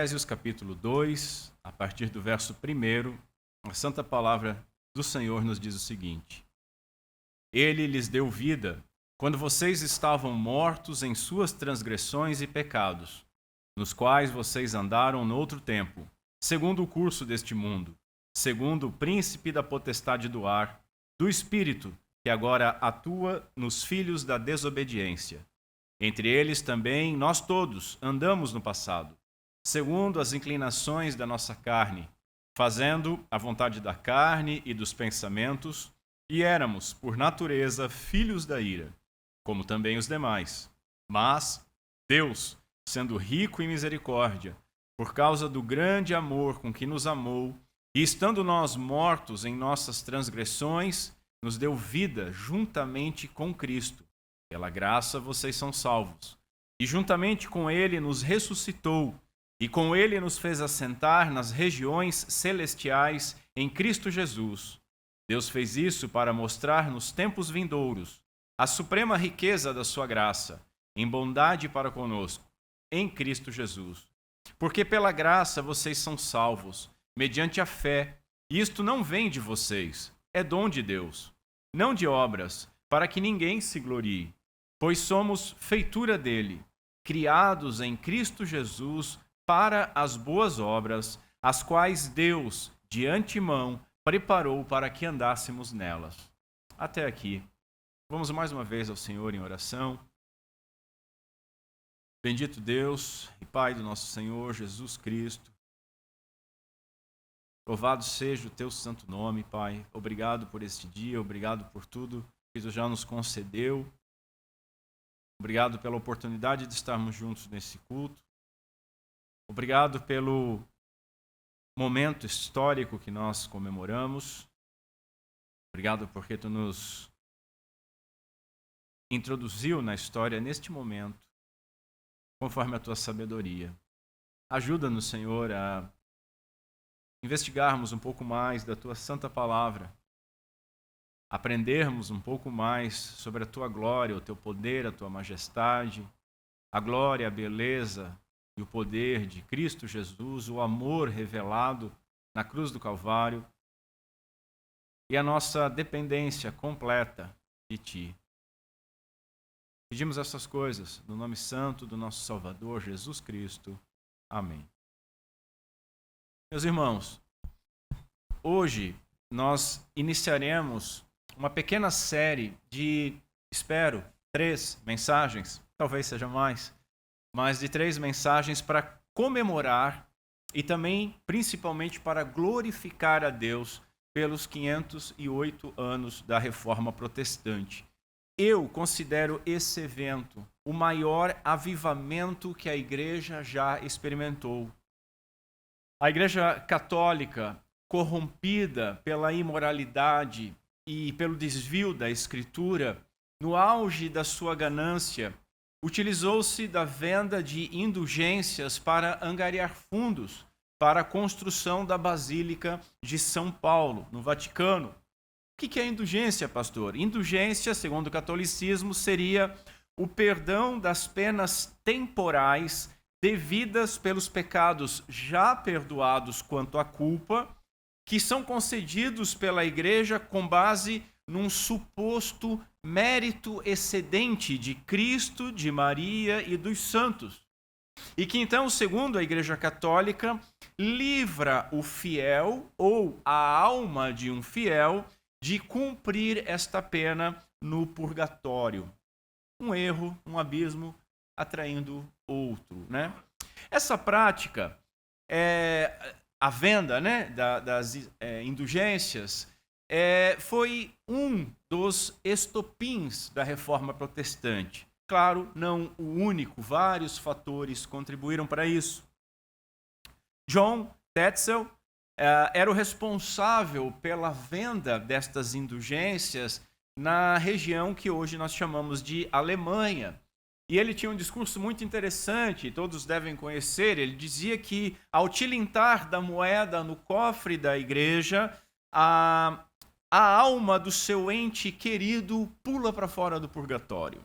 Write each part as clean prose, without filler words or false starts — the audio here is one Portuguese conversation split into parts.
Efésios capítulo 2, a partir do verso 1, a santa palavra do Senhor nos diz o seguinte: Ele lhes deu vida quando vocês estavam mortos em suas transgressões e pecados, nos quais vocês andaram noutro tempo, segundo o curso deste mundo, segundo o príncipe da potestade do ar, do espírito que agora atua nos filhos da desobediência. Entre eles também nós todos andamos no passado, segundo as inclinações da nossa carne, fazendo a vontade da carne e dos pensamentos, e éramos, por natureza, filhos da ira, como também os demais. Mas Deus, sendo rico em misericórdia, por causa do grande amor com que nos amou, e estando nós mortos em nossas transgressões, nos deu vida juntamente com Cristo. Pela graça vocês são salvos. E juntamente com Ele nos ressuscitou, e com Ele nos fez assentar nas regiões celestiais em Cristo Jesus. Deus fez isso para mostrar nos tempos vindouros a suprema riqueza da sua graça, em bondade para conosco, em Cristo Jesus. Porque pela graça vocês são salvos, mediante a fé, e isto não vem de vocês, é dom de Deus, não de obras, para que ninguém se glorie, pois somos feitura dele, criados em Cristo Jesus para as boas obras, as quais Deus, de antemão, preparou para que andássemos nelas. Até aqui. Vamos mais uma vez ao Senhor em oração. Bendito Deus e Pai do nosso Senhor Jesus Cristo. Louvado seja o teu santo nome, Pai. Obrigado por este dia, obrigado por tudo que tu já nos concedeu. Obrigado pela oportunidade de estarmos juntos nesse culto. Obrigado pelo momento histórico que nós comemoramos. Obrigado porque tu nos introduziu na história neste momento, conforme a tua sabedoria. Ajuda-nos, Senhor, a investigarmos um pouco mais da tua santa palavra, aprendermos um pouco mais sobre a tua glória, o teu poder, a tua majestade, a glória, a beleza e o poder de Cristo Jesus, o amor revelado na cruz do Calvário e a nossa dependência completa de Ti. Pedimos essas coisas no nome santo do nosso Salvador, Jesus Cristo. Amém. Meus irmãos, hoje nós iniciaremos uma pequena série de, espero, 3 mensagens, talvez seja mais, mas de 3 mensagens para comemorar e também, principalmente, para glorificar a Deus pelos 508 anos da Reforma Protestante. Eu considero esse evento o maior avivamento que a Igreja já experimentou. A Igreja Católica, corrompida pela imoralidade e pelo desvio da Escritura, no auge da sua ganância, utilizou-se da venda de indulgências para angariar fundos para a construção da Basílica de São Paulo, no Vaticano. O que é indulgência, pastor? Indulgência, segundo o catolicismo, seria o perdão das penas temporais devidas pelos pecados já perdoados quanto à culpa, que são concedidos pela Igreja com base num suposto mérito excedente de Cristo, de Maria e dos santos. E que então, segundo a Igreja Católica, livra o fiel ou a alma de um fiel de cumprir esta pena no purgatório. Um erro, um abismo atraindo outro, né? Essa prática, a venda, né, das indulgências, foi um dos estopins da Reforma Protestante. Claro, não o único, vários fatores contribuíram para isso. John Tetzel era o responsável pela venda destas indulgências na região que hoje nós chamamos de Alemanha. E ele tinha um discurso muito interessante, todos devem conhecer. Ele dizia que, ao tilintar da moeda no cofre da igreja, a alma do seu ente querido pula para fora do purgatório.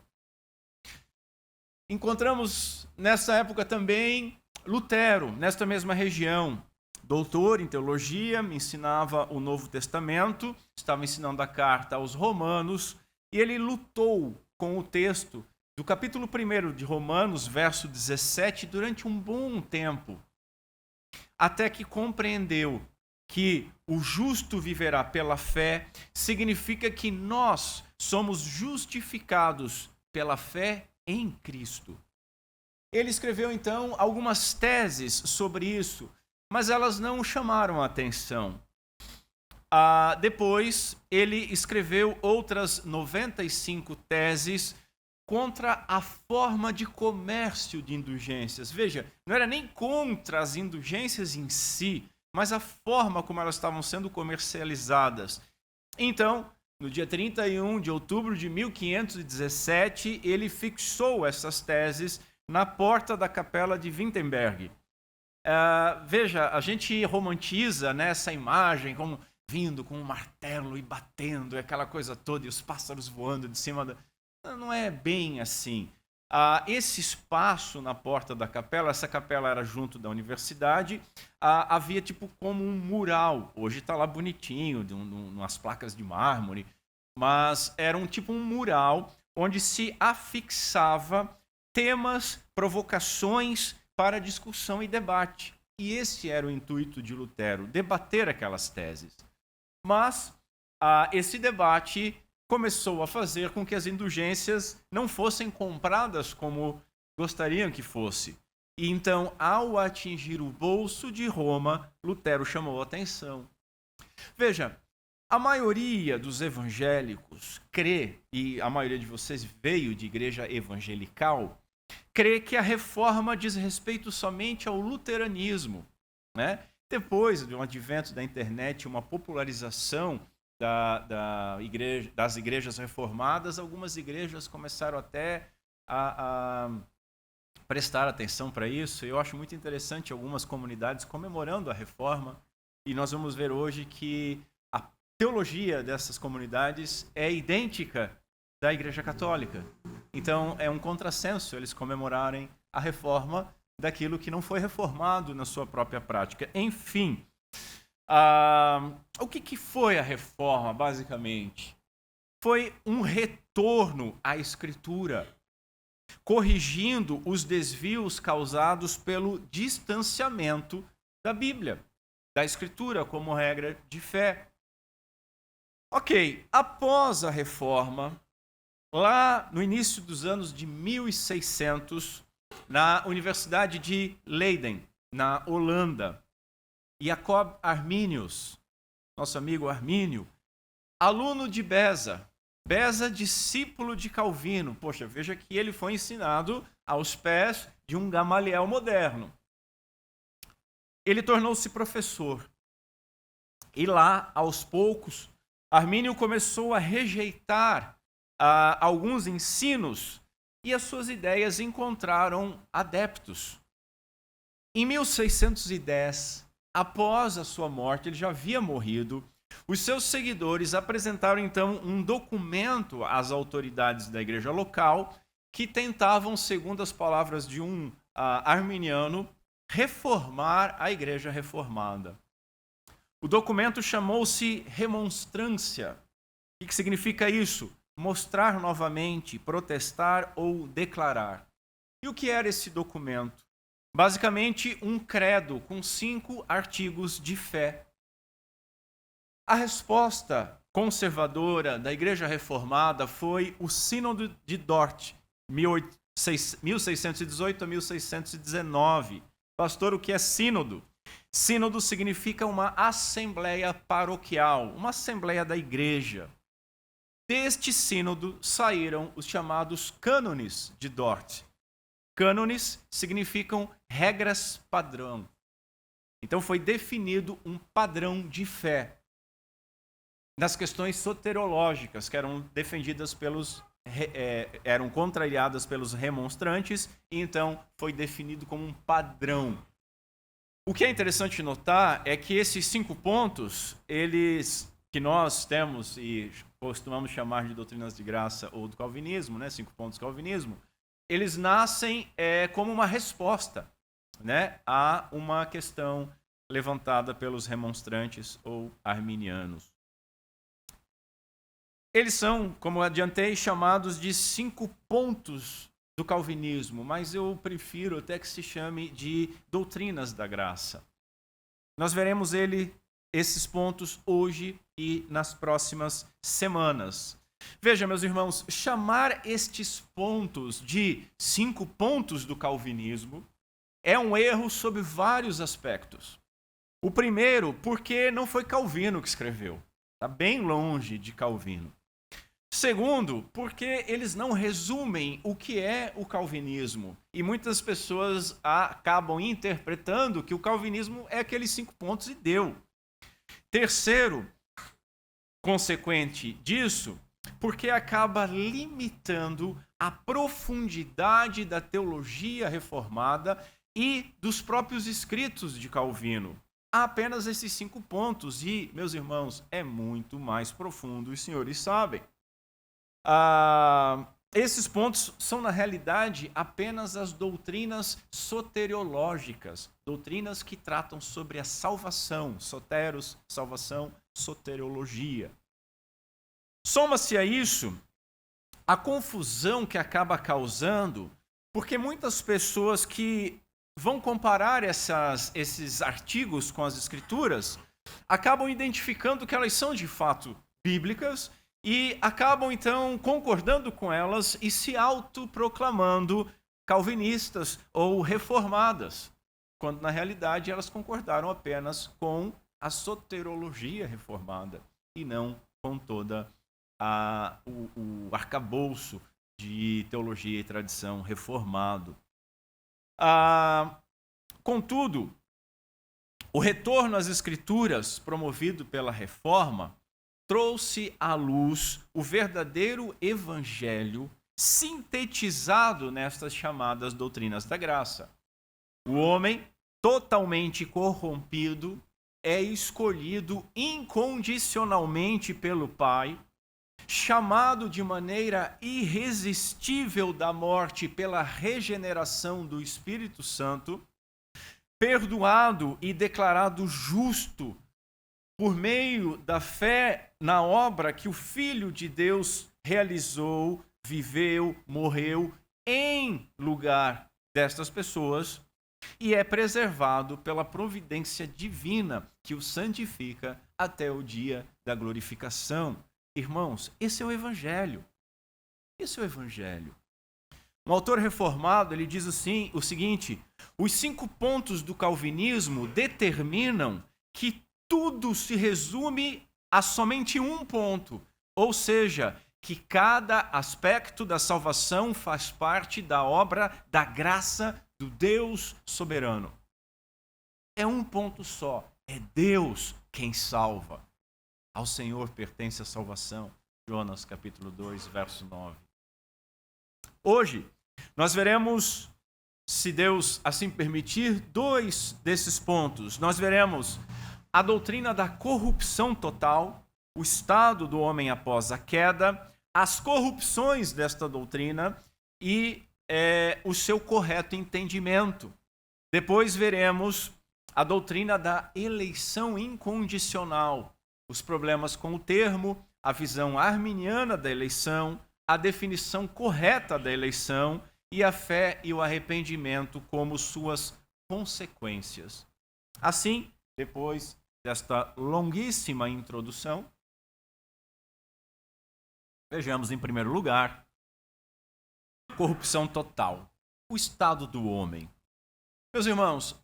Encontramos nessa época também Lutero, nesta mesma região, doutor em teologia, me ensinava o Novo Testamento, estava ensinando a carta aos Romanos, e ele lutou com o texto do capítulo 1 de Romanos, verso 17, durante um bom tempo, até que compreendeu que o justo viverá pela fé, significa que nós somos justificados pela fé em Cristo. Ele escreveu, então, algumas teses sobre isso, mas elas não chamaram a atenção. Depois, ele escreveu outras 95 teses contra a forma de comércio de indulgências. Veja, não era nem contra as indulgências em si, mas a forma como elas estavam sendo comercializadas. Então, no dia 31 de outubro de 1517, ele fixou essas teses na porta da capela de Wittenberg. Veja, a gente romantiza, né, essa imagem como vindo com um martelo e batendo, aquela coisa toda, e os pássaros voando de cima da... Não é bem assim. Esse espaço na porta da capela, essa capela era junto da universidade, havia tipo como um mural. Hoje está lá bonitinho, umas placas de mármore, mas era um mural onde se afixava temas, provocações para discussão e debate. E esse era o intuito de Lutero, debater aquelas teses. Mas esse debate começou a fazer com que as indulgências não fossem compradas como gostariam que fosse. E então, ao atingir o bolso de Roma, Lutero chamou a atenção. Veja, a maioria dos evangélicos crê, e a maioria de vocês veio de igreja evangelical, crê que a reforma diz respeito somente ao luteranismo, né? Depois do advento da internet, uma popularização das igrejas reformadas, algumas igrejas começaram até a prestar atenção para isso. Eu acho muito interessante algumas comunidades comemorando a reforma, e nós vamos ver hoje que a teologia dessas comunidades é idêntica da Igreja Católica. Então, é um contrassenso eles comemorarem a reforma daquilo que não foi reformado na sua própria prática. Enfim, o que foi a reforma, basicamente? Foi um retorno à Escritura, corrigindo os desvios causados pelo distanciamento da Bíblia, da Escritura como regra de fé. Ok, após a reforma, lá no início dos anos de 1600, na Universidade de Leiden, na Holanda, Jacob Arminius, nosso amigo Armínio, aluno de Beza, discípulo de Calvino. Poxa, veja que ele foi ensinado aos pés de um Gamaliel moderno. Ele tornou-se professor. E lá, aos poucos, Armínio começou a rejeitar alguns ensinos e as suas ideias encontraram adeptos. Em 1610, após a sua morte, ele já havia morrido, os seus seguidores apresentaram então um documento às autoridades da igreja local que tentavam, segundo as palavras de um arminiano, reformar a igreja reformada. O documento chamou-se Remonstrância. O que significa isso? Mostrar novamente, protestar ou declarar. E o que era esse documento? Basicamente, um credo com 5 artigos de fé. A resposta conservadora da Igreja Reformada foi o Sínodo de Dort, 1618 a 1619. Pastor, o que é sínodo? Sínodo significa uma assembleia paroquial, uma assembleia da igreja. Deste sínodo saíram os chamados cânones de Dort. Cânones significam regras padrão. Então foi definido um padrão de fé nas questões soteriológicas que eram defendidas eram contrariadas pelos remonstrantes, e então foi definido como um padrão. O que é interessante notar é que esses 5 pontos, eles que nós temos e costumamos chamar de doutrinas de graça ou do calvinismo, né, 5 pontos do calvinismo, eles nascem como uma resposta né, há uma questão levantada pelos remonstrantes ou arminianos. Eles são, como adiantei, chamados de 5 pontos do calvinismo, mas eu prefiro até que se chame de doutrinas da graça. Nós veremos esses pontos hoje e nas próximas semanas. Veja, meus irmãos, chamar estes pontos de 5 pontos do calvinismo é um erro sob vários aspectos. O primeiro, porque não foi Calvino que escreveu. Está bem longe de Calvino. Segundo, porque eles não resumem o que é o calvinismo. E muitas pessoas acabam interpretando que o calvinismo é aqueles 5 pontos e deu. Terceiro, consequente disso, porque acaba limitando a profundidade da teologia reformada e dos próprios escritos de Calvino. Há apenas esses 5 pontos e, meus irmãos, é muito mais profundo, os senhores sabem. Esses pontos são, na realidade, apenas as doutrinas soteriológicas, doutrinas que tratam sobre a salvação, soteros, salvação, soteriologia. Soma-se a isso a confusão que acaba causando, porque muitas pessoas que vão comparar esses artigos com as Escrituras acabam identificando que elas são de fato bíblicas e acabam então concordando com elas e se autoproclamando calvinistas ou reformadas, quando na realidade elas concordaram apenas com a soteriologia reformada e não com toda o arcabouço de teologia e tradição reformado. Contudo, o retorno às Escrituras promovido pela Reforma trouxe à luz o verdadeiro evangelho sintetizado nestas chamadas doutrinas da graça. O homem totalmente corrompido é escolhido incondicionalmente pelo Pai, chamado de maneira irresistível da morte pela regeneração do Espírito Santo, perdoado e declarado justo por meio da fé na obra que o Filho de Deus realizou, viveu, morreu em lugar destas pessoas e é preservado pela providência divina que o santifica até o dia da glorificação. Irmãos, esse é o Evangelho. Esse é o Evangelho. Um autor reformado, ele diz assim, o seguinte: os 5 pontos do calvinismo determinam que tudo se resume a somente um ponto, ou seja, que cada aspecto da salvação faz parte da obra da graça do Deus soberano. É um ponto só, é Deus quem salva. Ao Senhor pertence a salvação. Jonas capítulo 2, verso 9. Hoje, nós veremos, se Deus assim permitir, 2 desses pontos. Nós veremos a doutrina da corrupção total, o estado do homem após a queda, as corrupções desta doutrina e o seu correto entendimento. Depois veremos a doutrina da eleição incondicional, os problemas com o termo, a visão arminiana da eleição, a definição correta da eleição e a fé e o arrependimento como suas consequências. Assim, depois desta longuíssima introdução, vejamos em primeiro lugar corrupção total, o estado do homem. Meus irmãos,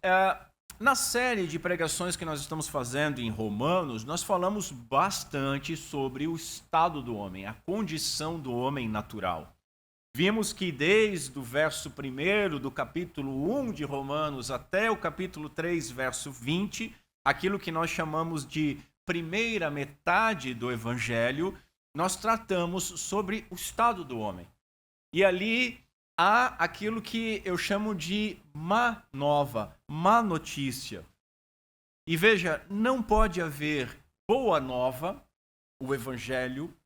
na série de pregações que nós estamos fazendo em Romanos, nós falamos bastante sobre o estado do homem, a condição do homem natural. Vimos que desde o verso 1 do capítulo 1 de Romanos até o capítulo 3, verso 20, aquilo que nós chamamos de primeira metade do Evangelho, nós tratamos sobre o estado do homem. E ali há aquilo que eu chamo de má nova, má notícia. E veja, não pode haver boa nova, o Evangelho,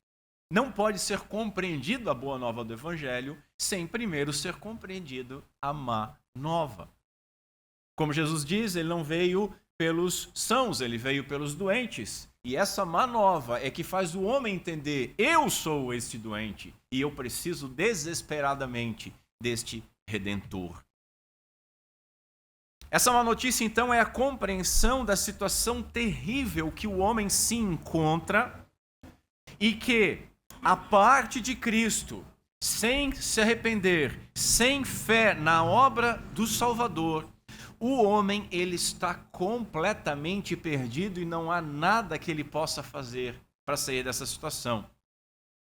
não pode ser compreendido a boa nova do Evangelho sem primeiro ser compreendido a má nova. Como Jesus diz, ele não veio pelos sãos, ele veio pelos doentes. E essa má nova é que faz o homem entender: eu sou este doente e eu preciso desesperadamente deste Redentor. Essa má notícia, então, é a compreensão da situação terrível que o homem se encontra e que, a parte de Cristo, sem se arrepender, sem fé na obra do Salvador, o homem ele está completamente perdido e não há nada que ele possa fazer para sair dessa situação.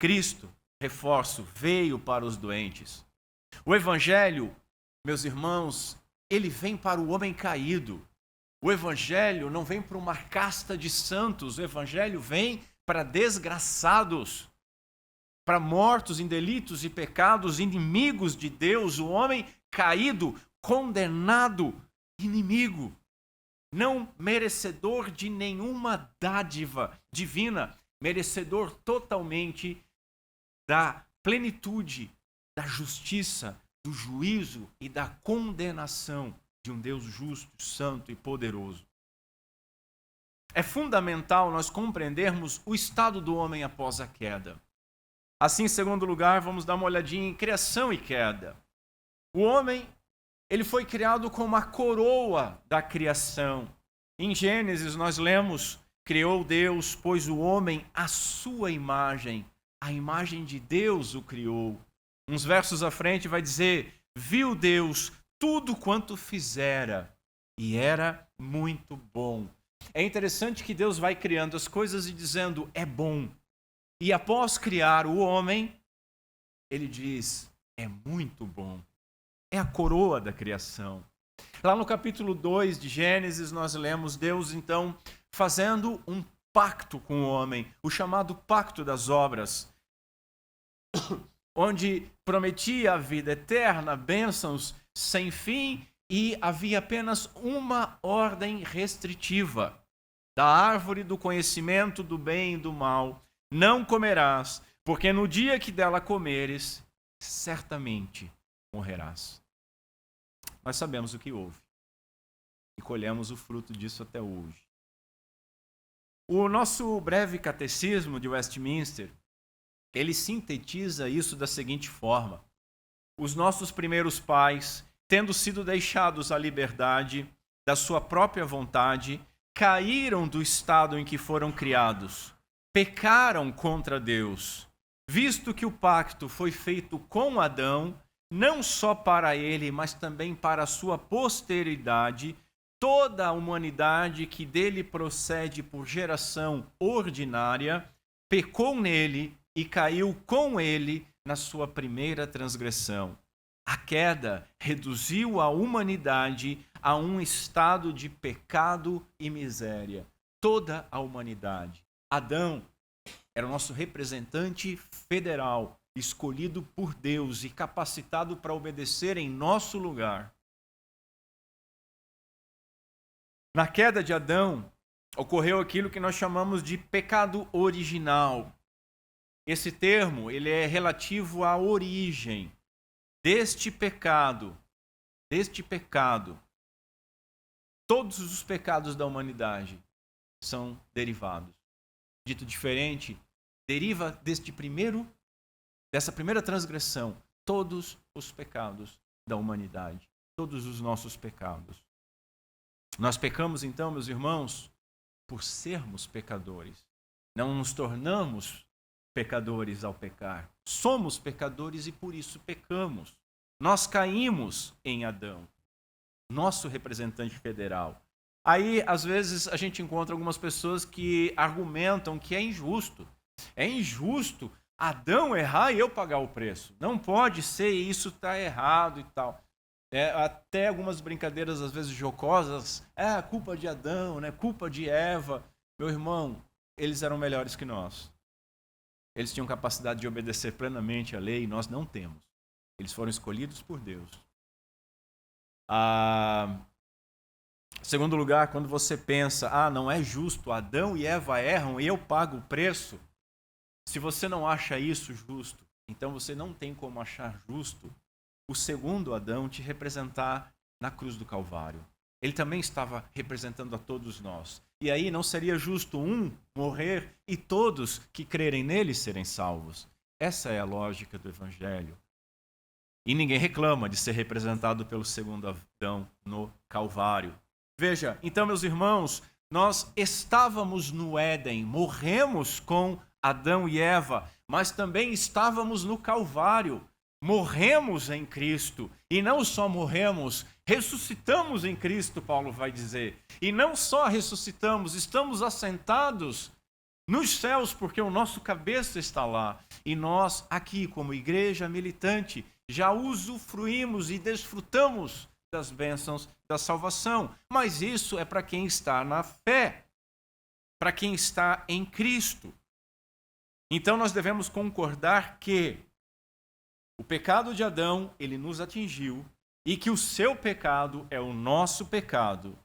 Cristo, reforço, veio para os doentes. O Evangelho, meus irmãos, ele vem para o homem caído. O Evangelho não vem para uma casta de santos, o Evangelho vem para desgraçados, para mortos em delitos e pecados, inimigos de Deus, o homem caído, condenado, inimigo, não merecedor de nenhuma dádiva divina, merecedor totalmente da plenitude, da justiça, do juízo e da condenação de um Deus justo, santo e poderoso. É fundamental nós compreendermos o estado do homem após a queda. Assim, em segundo lugar, vamos dar uma olhadinha em criação e queda. O homem, ele foi criado como a coroa da criação. Em Gênesis nós lemos: criou Deus, pois o homem à sua imagem, a imagem de Deus o criou. Uns versos à frente vai dizer: viu Deus tudo quanto fizera, e era muito bom. É interessante que Deus vai criando as coisas e dizendo: é bom. E após criar o homem, ele diz: é muito bom. É a coroa da criação. Lá no capítulo 2 de Gênesis, nós lemos Deus, então, fazendo um pacto com o homem, o chamado pacto das obras, onde prometia a vida eterna, bênçãos sem fim, e havia apenas uma ordem restritiva: da árvore do conhecimento do bem e do mal não comerás, porque no dia que dela comeres, certamente morrerás. Nós sabemos o que houve e colhemos o fruto disso até hoje. O nosso breve catecismo de Westminster, ele sintetiza isso da seguinte forma: os nossos primeiros pais, tendo sido deixados à liberdade da sua própria vontade, caíram do estado em que foram criados, pecaram contra Deus, visto que o pacto foi feito com Adão, não só para ele, mas também para a sua posteridade, toda a humanidade que dele procede por geração ordinária, pecou nele e caiu com ele na sua primeira transgressão. A queda reduziu a humanidade a um estado de pecado e miséria. Toda a humanidade. Adão era o nosso representante federal, escolhido por Deus e capacitado para obedecer em nosso lugar. Na queda de Adão, ocorreu aquilo que nós chamamos de pecado original. Esse termo, ele é relativo à origem deste pecado. Todos os pecados da humanidade são derivados. Dito diferente, deriva dessa primeira transgressão, todos os pecados da humanidade, todos os nossos pecados. Nós pecamos então, meus irmãos, por sermos pecadores. Não nos tornamos pecadores ao pecar. Somos pecadores e por isso pecamos. Nós caímos em Adão, nosso representante federal. Aí, às vezes, a gente encontra algumas pessoas que argumentam que é injusto. É injusto Adão errar e eu pagar o preço. Não pode ser, isso está errado e tal. Até algumas brincadeiras, às vezes, jocosas. Culpa de Adão, né? Culpa de Eva. Meu irmão, eles eram melhores que nós. Eles tinham capacidade de obedecer plenamente a lei e nós não temos. Eles foram escolhidos por Deus. Segundo lugar, quando você pensa, não é justo, Adão e Eva erram e eu pago o preço. Se você não acha isso justo, então você não tem como achar justo o segundo Adão te representar na cruz do Calvário. ele também estava representando a todos nós. E aí não seria justo um morrer e todos que crerem nele serem salvos. Essa é a lógica do Evangelho. E ninguém reclama de ser representado pelo segundo Adão no Calvário. Veja, então, meus irmãos, nós estávamos no Éden, morremos com Adão e Eva, mas também estávamos no Calvário. Morremos em Cristo, e não só morremos, ressuscitamos em Cristo, Paulo vai dizer. E não só ressuscitamos, estamos assentados nos céus, porque o nosso cabeça está lá. E nós, aqui, como igreja militante, já usufruímos e desfrutamos das bênçãos da salvação. Mas isso é para quem está na fé, para quem está em Cristo. Então nós devemos concordar que o pecado de Adão, ele nos atingiu, e que o seu pecado é o nosso pecado.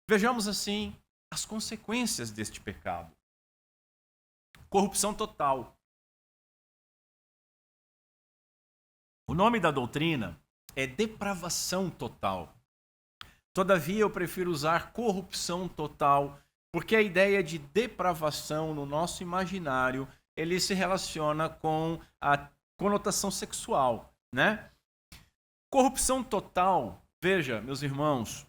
Vejamos assim as consequências deste pecado. Corrupção total. O nome da doutrina é depravação total. Todavia, eu prefiro usar corrupção total, porque a ideia de depravação no nosso imaginário, ele se relaciona com a conotação sexual, né? Corrupção total, veja, meus irmãos,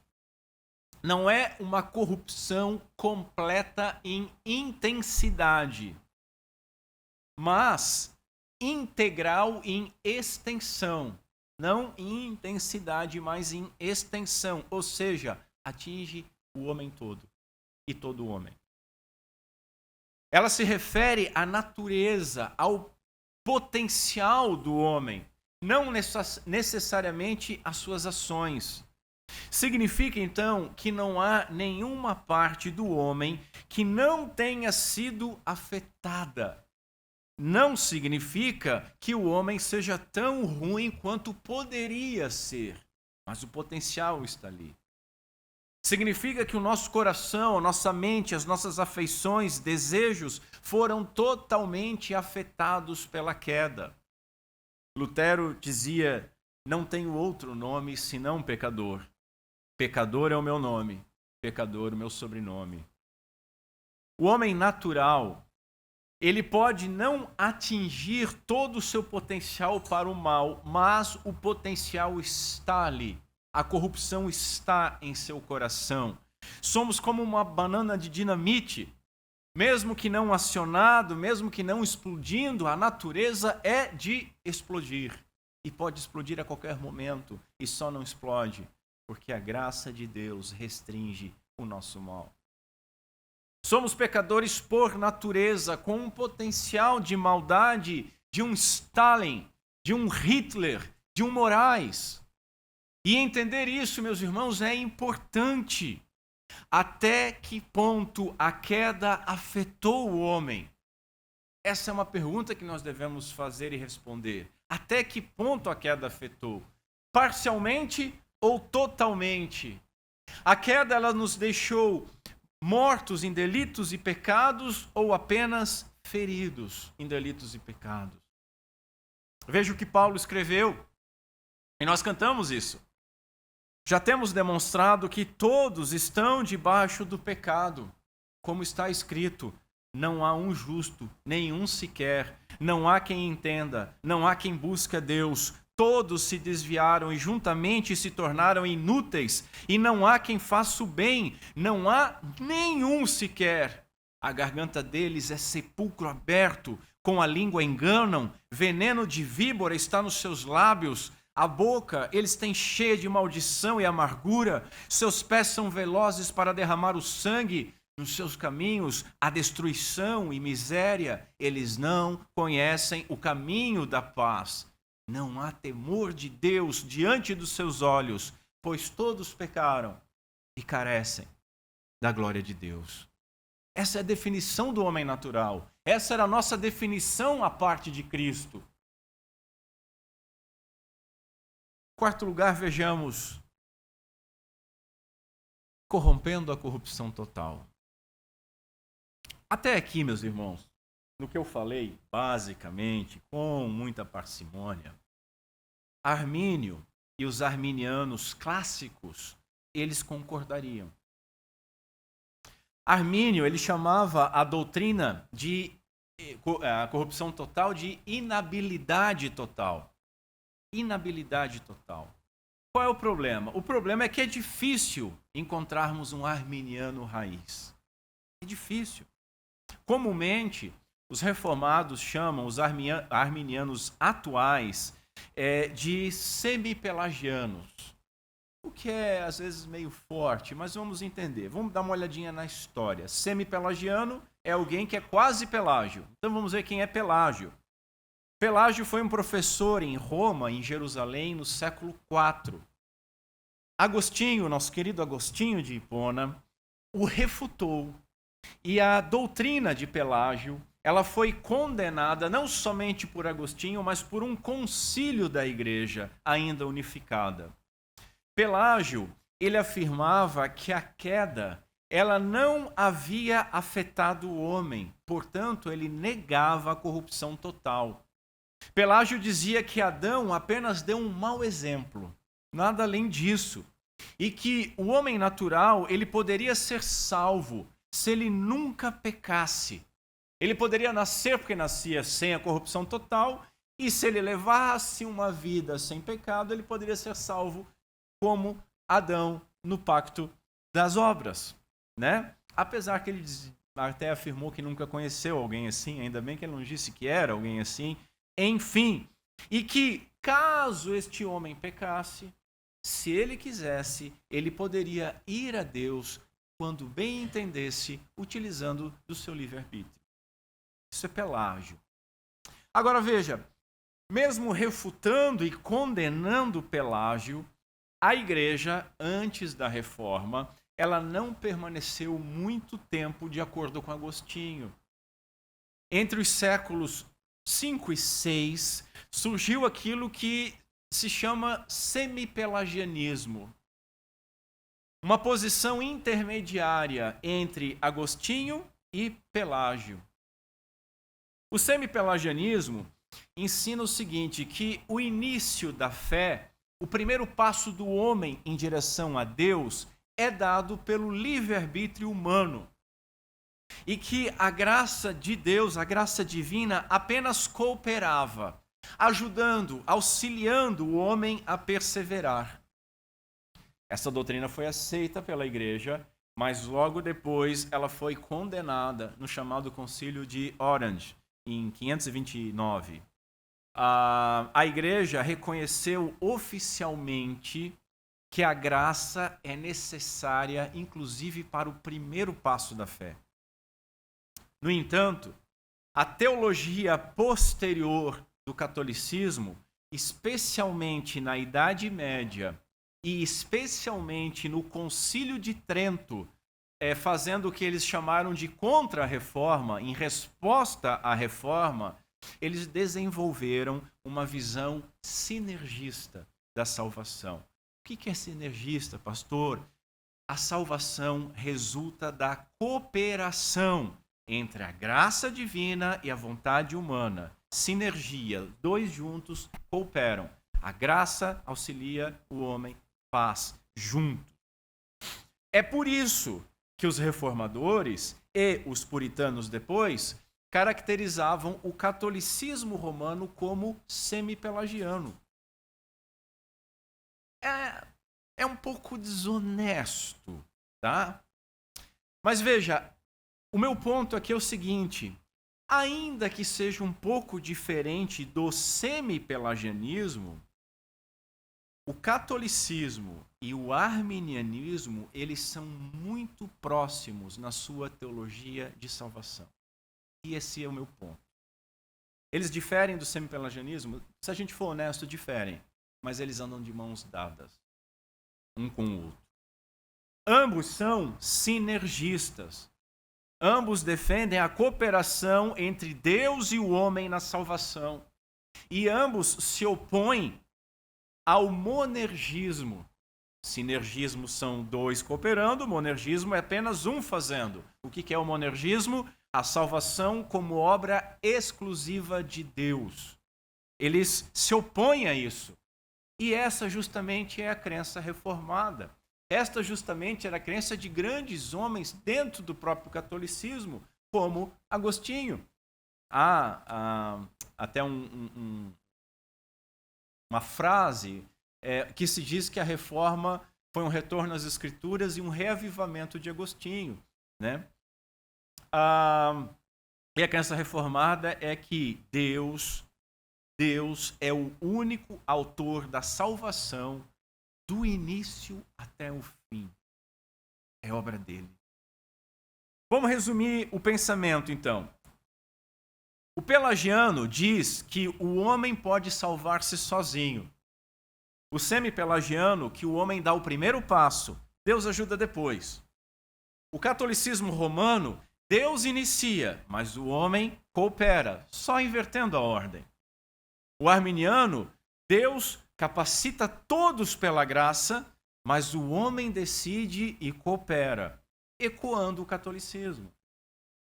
não é uma corrupção completa em intensidade, mas integral em extensão. Não em intensidade, mas em extensão. Ou seja, atinge o homem todo e todo homem. Ela se refere à natureza, ao potencial do homem, não necessariamente às suas ações. Significa, então, que não há nenhuma parte do homem que não tenha sido afetada. Não significa que o homem seja tão ruim quanto poderia ser, mas o potencial está ali. Significa que o nosso coração, a nossa mente, as nossas afeições, desejos foram totalmente afetados pela queda. Lutero dizia: não tenho outro nome senão pecador. Pecador é o meu nome, pecador o meu sobrenome. O homem natural, ele pode não atingir todo o seu potencial para o mal, mas o potencial está ali. A corrupção está em seu coração. Somos como uma banana de dinamite. Mesmo que não acionado, mesmo que não explodindo, a natureza é de explodir. E pode explodir a qualquer momento. E só não explode porque a graça de Deus restringe o nosso mal. Somos pecadores por natureza, com um potencial de maldade de um Stalin, de um Hitler, de um Moraes. E entender isso, meus irmãos, é importante. Até que ponto a queda afetou o homem? Essa é uma pergunta que nós devemos fazer e responder. Até que ponto a queda afetou? Parcialmente ou totalmente? A queda, ela nos deixou mortos em delitos e pecados ou apenas feridos em delitos e pecados? Veja o que Paulo escreveu, e nós cantamos isso. Já temos demonstrado que todos estão debaixo do pecado. Como está escrito, não há um justo, nenhum sequer. Não há quem entenda, não há quem busque Deus. Todos se desviaram e juntamente se tornaram inúteis. E não há quem faça o bem, não há nenhum sequer. A garganta deles é sepulcro aberto, com a língua enganam, veneno de víbora está nos seus lábios. A boca eles têm cheia de maldição e amargura, seus pés são velozes para derramar o sangue, nos seus caminhos há destruição e miséria, eles não conhecem o caminho da paz. Não há temor de Deus diante dos seus olhos, pois todos pecaram e carecem da glória de Deus. Essa é a definição do homem natural, essa era a nossa definição à parte de Cristo. Quarto lugar, vejamos, corrompendo a corrupção total. Até aqui, meus irmãos, no que eu falei, basicamente, com muita parcimônia, Armínio e os arminianos clássicos eles concordariam. Armínio, ele chamava a doutrina de a corrupção total de inabilidade total. Inabilidade total. Qual é o problema? O problema é que é difícil encontrarmos um arminiano raiz. É difícil. Comumente, os reformados chamam os arminianos atuais de semipelagianos. O que é, às vezes, meio forte, mas vamos entender. Vamos dar uma olhadinha na história. Semipelagiano é alguém que é quase Pelágio. Então vamos ver quem é Pelágio. Pelágio foi um professor em Roma, em Jerusalém, no século IV. Agostinho, nosso querido Agostinho de Hipona, o refutou. E a doutrina de Pelágio, ela foi condenada não somente por Agostinho, mas por um concílio da igreja ainda unificada. Pelágio, ele afirmava que a queda, ela não havia afetado o homem, portanto, ele negava a corrupção total. Pelágio dizia que Adão apenas deu um mau exemplo, nada além disso, e que o homem natural, ele poderia ser salvo se ele nunca pecasse. Ele poderia nascer porque nascia sem a corrupção total, e se ele levasse uma vida sem pecado, ele poderia ser salvo como Adão no pacto das obras, né? Apesar que ele até afirmou que nunca conheceu alguém assim, ainda bem que ele não disse que era alguém assim, enfim, e que caso este homem pecasse, se ele quisesse, ele poderia ir a Deus quando bem entendesse, utilizando do seu livre-arbítrio. Isso é Pelágio. Agora veja, mesmo refutando e condenando Pelágio, a igreja, antes da reforma, ela não permaneceu muito tempo de acordo com Agostinho. Entre os séculos 5 e 6, surgiu aquilo que se chama semipelagianismo. Uma posição intermediária entre Agostinho e Pelágio. O semipelagianismo ensina o seguinte, que o início da fé, o primeiro passo do homem em direção a Deus é dado pelo livre-arbítrio humano. E que a graça de Deus, a graça divina, apenas cooperava, ajudando, auxiliando o homem a perseverar. Essa doutrina foi aceita pela igreja, mas logo depois ela foi condenada no chamado Concílio de Orange, em 529. A igreja reconheceu oficialmente que a graça é necessária, inclusive, para o primeiro passo da fé. No entanto, a teologia posterior do catolicismo, especialmente na Idade Média e especialmente no Concílio de Trento, fazendo o que eles chamaram de contra-reforma, em resposta à reforma, eles desenvolveram uma visão sinergista da salvação. O que é sinergista, pastor? A salvação resulta da cooperação entre a graça divina e a vontade humana. Sinergia, dois juntos cooperam. A graça auxilia o homem, faz junto. É por isso que os reformadores e os puritanos depois caracterizavam o catolicismo romano como semipelagiano. É um pouco desonesto, tá? Mas veja, o meu ponto aqui é o seguinte, ainda que seja um pouco diferente do semipelagianismo, o catolicismo e o arminianismo, eles são muito próximos na sua teologia de salvação. E esse é o meu ponto. Eles diferem do semipelagianismo? Se a gente for honesto, diferem. Mas eles andam de mãos dadas, um com o outro. Ambos são sinergistas. Ambos defendem a cooperação entre Deus e o homem na salvação. E ambos se opõem ao monergismo. Sinergismo são dois cooperando, monergismo é apenas um fazendo. O que é o monergismo? A salvação como obra exclusiva de Deus. Eles se opõem a isso. E essa justamente é a crença reformada. Esta justamente era a crença de grandes homens dentro do próprio catolicismo, como Agostinho. Há até uma frase que se diz que a reforma foi um retorno às escrituras e um reavivamento de Agostinho, né? E a crença reformada é que Deus é o único autor da salvação do início até o fim. É obra dele. Vamos resumir o pensamento, então. O pelagiano diz que o homem pode salvar-se sozinho. O semi-pelagiano, que o homem dá o primeiro passo, Deus ajuda depois. O catolicismo romano, Deus inicia, mas o homem coopera, só invertendo a ordem. O arminiano, Deus capacita todos pela graça, mas o homem decide e coopera, ecoando o catolicismo.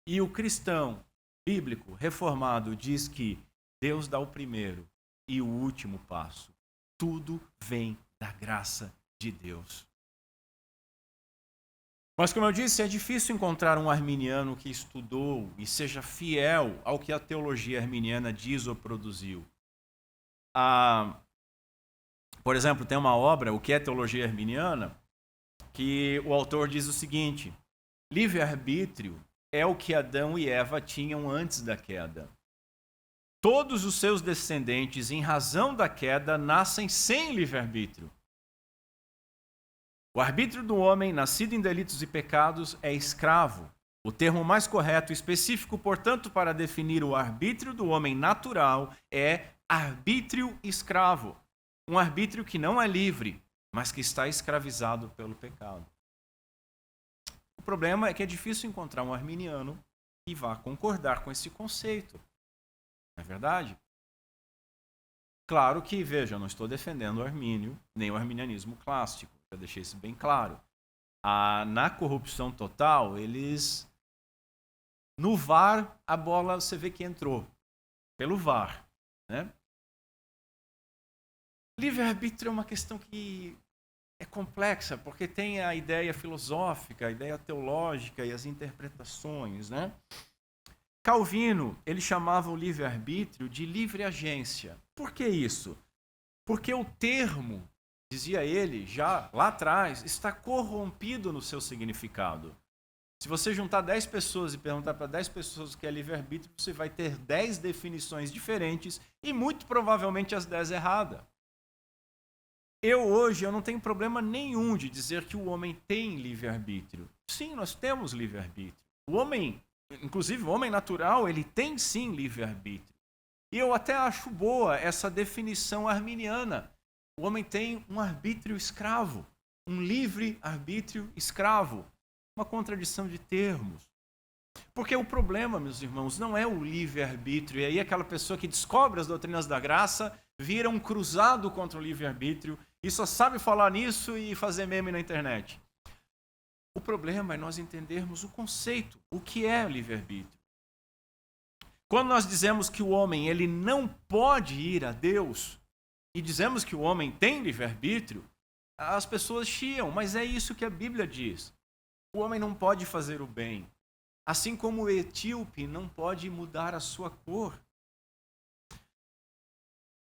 E o cristão bíblico reformado diz que Deus dá o primeiro e o último passo. Tudo vem da graça de Deus. Mas, como eu disse, é difícil encontrar um arminiano que estudou e seja fiel ao que a teologia arminiana diz ou produziu. Por exemplo, tem uma obra, O que é Teologia Arminiana, que o autor diz o seguinte: livre-arbítrio é o que Adão e Eva tinham antes da queda. Todos os seus descendentes, em razão da queda, nascem sem livre-arbítrio. O arbítrio do homem, nascido em delitos e pecados, é escravo. O termo mais correto e específico, portanto, para definir o arbítrio do homem natural é arbítrio escravo. Um arbítrio que não é livre, mas que está escravizado pelo pecado. O problema é que é difícil encontrar um arminiano que vá concordar com esse conceito. Não é verdade? Claro que, veja, eu não estou defendendo o Armínio, nem o arminianismo clássico. Eu deixei isso bem claro. Na corrupção total, eles... No VAR, a bola você vê que entrou. Pelo VAR. Né? Livre-arbítrio é uma questão que é complexa, porque tem a ideia filosófica, a ideia teológica e as interpretações, né? Calvino, ele chamava o livre-arbítrio de livre agência. Por que isso? Porque o termo, dizia ele, já lá atrás, está corrompido no seu significado. Se você juntar 10 pessoas e perguntar para 10 pessoas o que é livre-arbítrio, você vai ter 10 definições diferentes e muito provavelmente as 10 erradas. Hoje, eu não tenho problema nenhum de dizer que o homem tem livre-arbítrio. Sim, nós temos livre-arbítrio. O homem, inclusive o homem natural, ele tem sim livre-arbítrio. E eu até acho boa essa definição arminiana. O homem tem um arbítrio escravo, um livre-arbítrio escravo. Uma contradição de termos. Porque o problema, meus irmãos, não é o livre-arbítrio. E aí aquela pessoa que descobre as doutrinas da graça vira um cruzado contra o livre-arbítrio e só sabe falar nisso e fazer meme na internet. O problema é nós entendermos o conceito, o que é o livre-arbítrio. Quando nós dizemos que o homem ele não pode ir a Deus e dizemos que o homem tem livre-arbítrio, as pessoas chiam, mas é isso que a Bíblia diz. O homem não pode fazer o bem, assim como o etíope não pode mudar a sua cor.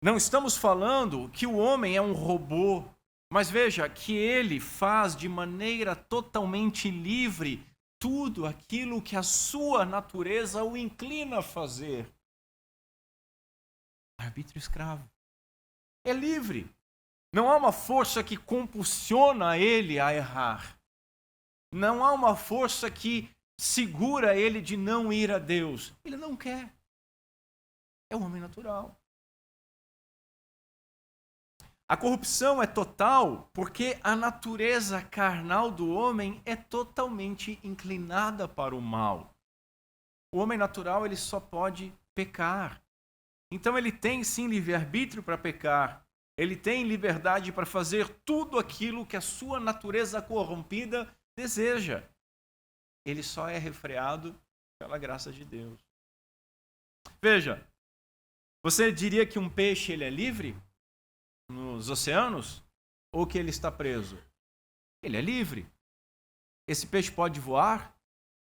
Não estamos falando que o homem é um robô, mas veja que ele faz de maneira totalmente livre tudo aquilo que a sua natureza o inclina a fazer. Arbítrio escravo. É livre. Não há uma força que compulsiona ele a errar. Não há uma força que segura ele de não ir a Deus. Ele não quer. É o homem natural. A corrupção é total porque a natureza carnal do homem é totalmente inclinada para o mal. O homem natural ele só pode pecar. Então ele tem sim livre-arbítrio para pecar. Ele tem liberdade para fazer tudo aquilo que a sua natureza corrompida deseja. Ele só é refreado pela graça de Deus. Veja, você diria que um peixe ele é livre nos oceanos ou que ele está preso? Ele é livre. Esse peixe pode voar?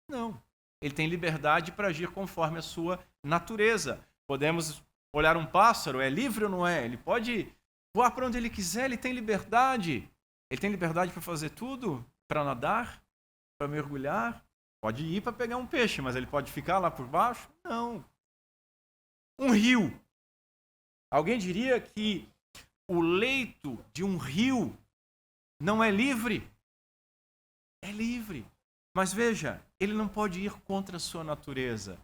Não. Ele tem liberdade para agir conforme a sua natureza. Podemos olhar um pássaro, é livre ou não é? Ele pode voar para onde ele quiser, ele tem liberdade. Ele tem liberdade para fazer tudo? Para nadar? Para mergulhar? Pode ir para pegar um peixe, mas ele pode ficar lá por baixo? Não. Um rio. Alguém diria que o leito de um rio não é livre? É livre. Mas veja, ele não pode ir contra a sua natureza.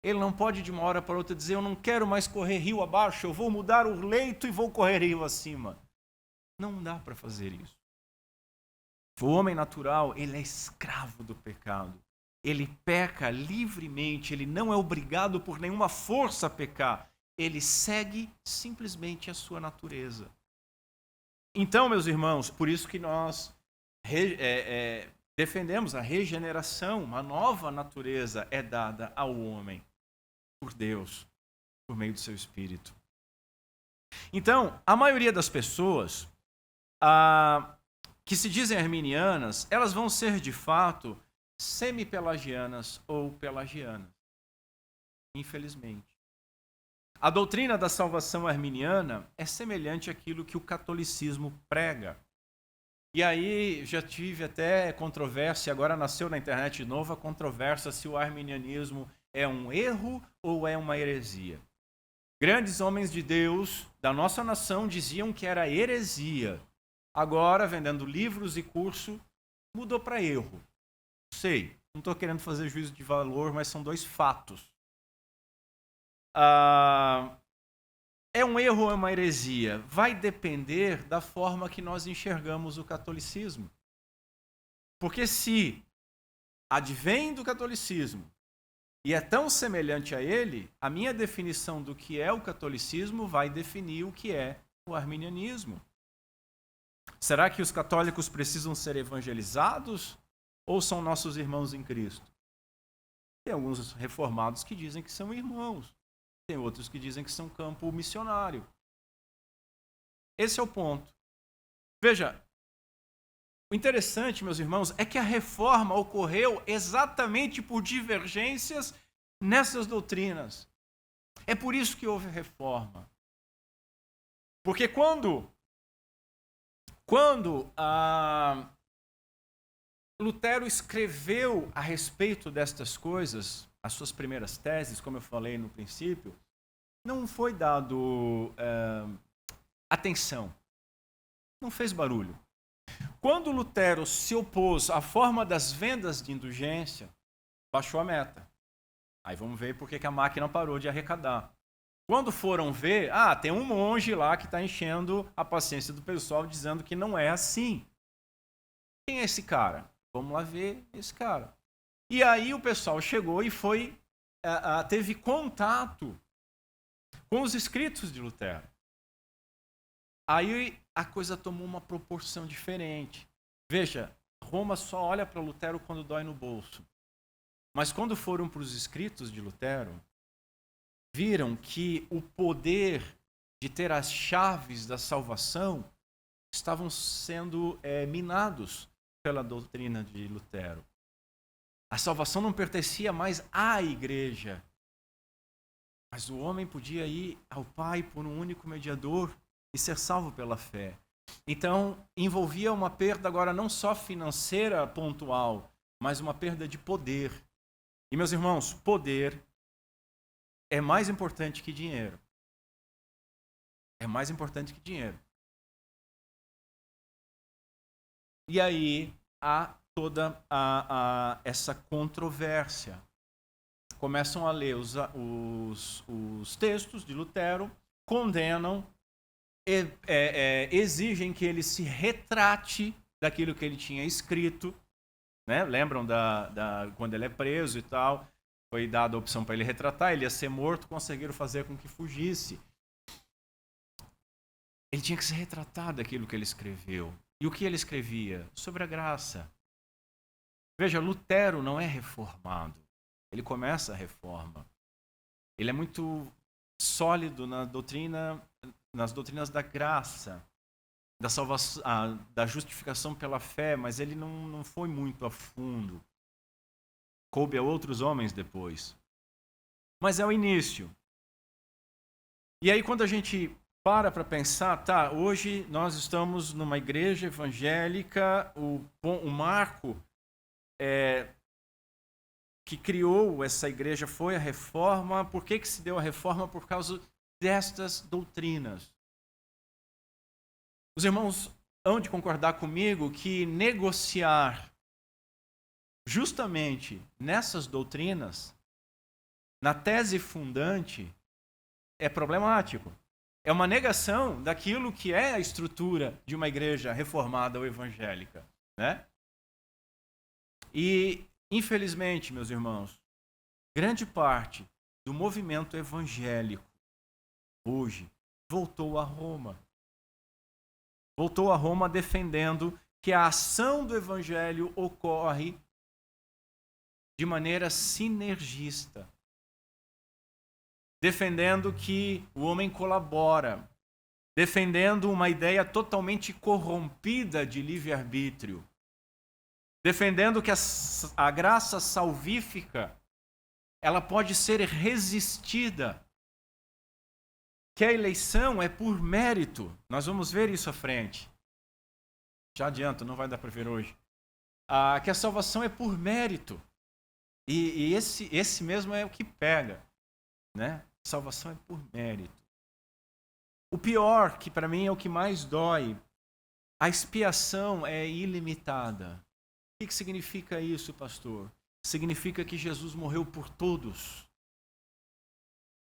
Ele não pode de uma hora para outra dizer, eu não quero mais correr rio abaixo, eu vou mudar o leito e vou correr rio acima. Não dá para fazer isso. O homem natural, ele é escravo do pecado. Ele peca livremente, ele não é obrigado por nenhuma força a pecar. Ele segue simplesmente a sua natureza. Então, meus irmãos, por isso que nós defendemos a regeneração, uma nova natureza é dada ao homem por Deus, por meio do seu Espírito. Então, a maioria das pessoas que se dizem arminianas, elas vão ser de fato semi-pelagianas ou pelagianas, infelizmente. A doutrina da salvação arminiana é semelhante àquilo que o catolicismo prega. E aí já tive até controvérsia, agora nasceu na internet de novo a controvérsia se o arminianismo é um erro ou é uma heresia. Grandes homens de Deus da nossa nação diziam que era heresia. Agora, vendendo livros e curso, mudou para erro. Sei, não estou querendo fazer juízo de valor, mas são dois fatos. É um erro ou é uma heresia? Vai depender da forma que nós enxergamos o catolicismo. Porque se advém do catolicismo e é tão semelhante a ele, a minha definição do que é o catolicismo vai definir o que é o arminianismo. Será que os católicos precisam ser evangelizados ou são nossos irmãos em Cristo? Tem alguns reformados que dizem que são irmãos. Tem outros que dizem que são campo missionário. Esse é o ponto. Veja, o interessante, meus irmãos, é que a reforma ocorreu exatamente por divergências nessas doutrinas. É por isso que houve reforma. Porque quando Lutero escreveu a respeito destas coisas, as suas primeiras teses, como eu falei no princípio, não foi dado atenção, não fez barulho. Quando Lutero se opôs à forma das vendas de indulgência, baixou a meta. Aí vamos ver por que a máquina parou de arrecadar. Quando foram ver, tem um monge lá que está enchendo a paciência do pessoal, dizendo que não é assim. Quem é esse cara? Vamos lá ver esse cara. E aí o pessoal chegou e teve contato com os escritos de Lutero. Aí a coisa tomou uma proporção diferente. Veja, Roma só olha para Lutero quando dói no bolso. Mas quando foram para os escritos de Lutero, viram que o poder de ter as chaves da salvação estavam sendo minados pela doutrina de Lutero. A salvação não pertencia mais à igreja, mas o homem podia ir ao Pai por um único mediador e ser salvo pela fé. Então, envolvia uma perda agora não só financeira pontual, mas uma perda de poder. E, meus irmãos, poder é mais importante que dinheiro. É mais importante que dinheiro. E aí há toda essa controvérsia. Começam a ler os textos de Lutero, condenam, exigem que ele se retrate daquilo que ele tinha escrito. Né? Lembram quando ele é preso e tal? Foi dada a opção para ele retratar, ele ia ser morto, conseguiram fazer com que fugisse. Ele tinha que se retratar daquilo que ele escreveu. E o que ele escrevia? Sobre a graça. Veja, Lutero não é reformado. Ele começa a reforma. Ele é muito sólido nas doutrinas da graça. da justificação pela fé, mas ele não foi muito a fundo. Coube a outros homens depois. Mas é o início. E aí quando a gente para pensar, tá, hoje nós estamos numa igreja evangélica, o marco que criou essa igreja foi a reforma. Por que se deu a reforma? Por causa destas doutrinas. Os irmãos hão de concordar comigo que negociar justamente nessas doutrinas, na tese fundante, é problemático. É uma negação daquilo que é a estrutura de uma igreja reformada ou evangélica, né? E, infelizmente, meus irmãos, grande parte do movimento evangélico hoje voltou a Roma. Voltou a Roma defendendo que a ação do evangelho ocorre de maneira sinergista. Defendendo que o homem colabora, defendendo uma ideia totalmente corrompida de livre-arbítrio, defendendo que a graça salvífica ela pode ser resistida, que a eleição é por mérito. Nós vamos ver isso à frente. Já adianto, não vai dar para ver hoje. Que a salvação é por mérito. E esse mesmo é o que pega. Né? Salvação é por mérito. O pior, que para mim é o que mais dói, a expiação é ilimitada. O que significa isso, pastor? Significa que Jesus morreu por todos.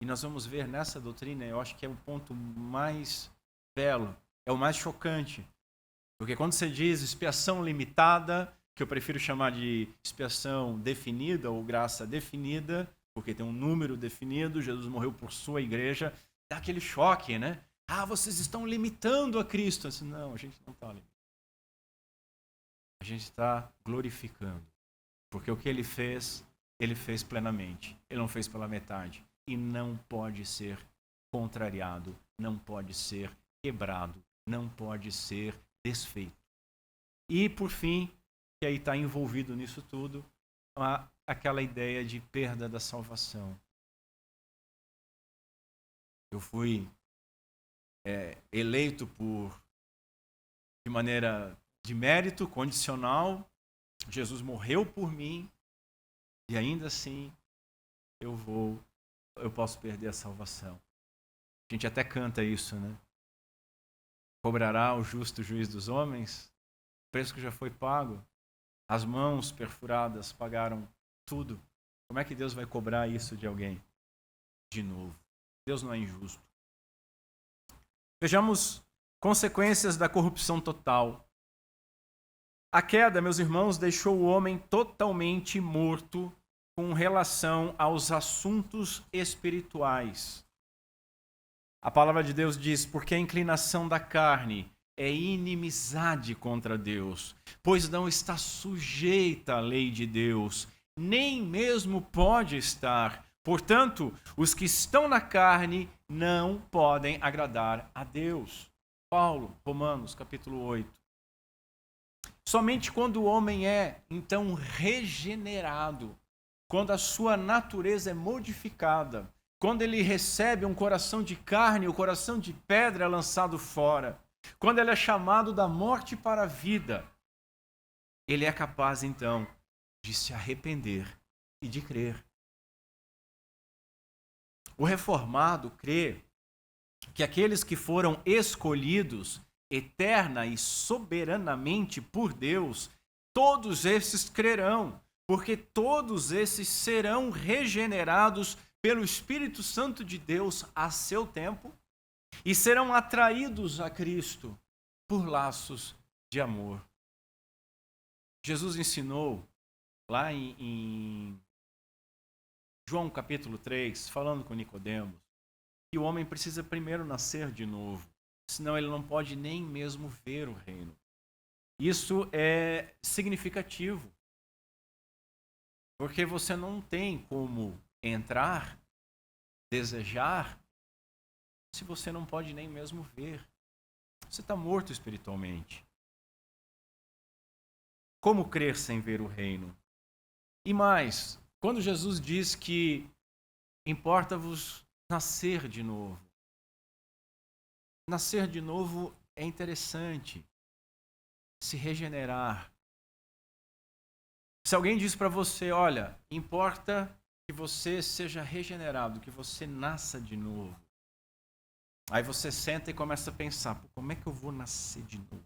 E nós vamos ver nessa doutrina, eu acho que é o ponto mais belo, é o mais chocante. Porque quando você diz expiação limitada, que eu prefiro chamar de expiação definida ou graça definida, porque tem um número definido, Jesus morreu por sua igreja, dá aquele choque, né? Vocês estão limitando a Cristo. Assim, não, a gente não está limitando. A gente está glorificando. Porque o que ele fez plenamente. Ele não fez pela metade. E não pode ser contrariado, não pode ser quebrado, não pode ser desfeito. E, por fim, que aí está envolvido nisso tudo, aquela ideia de perda da salvação. Eu fui eleito de maneira de mérito condicional. Jesus morreu por mim e ainda assim eu posso perder a salvação. A gente até canta isso, né? Cobrará o justo juiz dos homens? O preço que já foi pago. As mãos perfuradas pagaram tudo. Como é que Deus vai cobrar isso de alguém? De novo. Deus não é injusto. Vejamos consequências da corrupção total. A queda, meus irmãos, deixou o homem totalmente morto com relação aos assuntos espirituais. A palavra de Deus diz: porque a inclinação da carne é inimizade contra Deus, pois não está sujeita à lei de Deus, nem mesmo pode estar. Portanto, os que estão na carne não podem agradar a Deus. Paulo, Romanos, capítulo 8. Somente quando o homem é, então, regenerado, quando a sua natureza é modificada, quando ele recebe um coração de carne, o coração de pedra é lançado fora, quando ele é chamado da morte para a vida, ele é capaz, então, de se arrepender e de crer. O reformado crê que aqueles que foram escolhidos eterna e soberanamente por Deus, todos esses crerão, porque todos esses serão regenerados pelo Espírito Santo de Deus a seu tempo e serão atraídos a Cristo por laços de amor. Jesus ensinou lá em João capítulo 3, falando com Nicodemos, que o homem precisa primeiro nascer de novo, senão ele não pode nem mesmo ver o reino. Isso é significativo, porque você não tem como entrar, desejar, se você não pode nem mesmo ver. Você está morto espiritualmente. Como crer sem ver o reino? E mais, quando Jesus diz que importa-vos nascer de novo. Nascer de novo é interessante. Se regenerar. Se alguém diz para você, olha, importa que você seja regenerado, que você nasça de novo. Aí você senta e começa a pensar, como é que eu vou nascer de novo?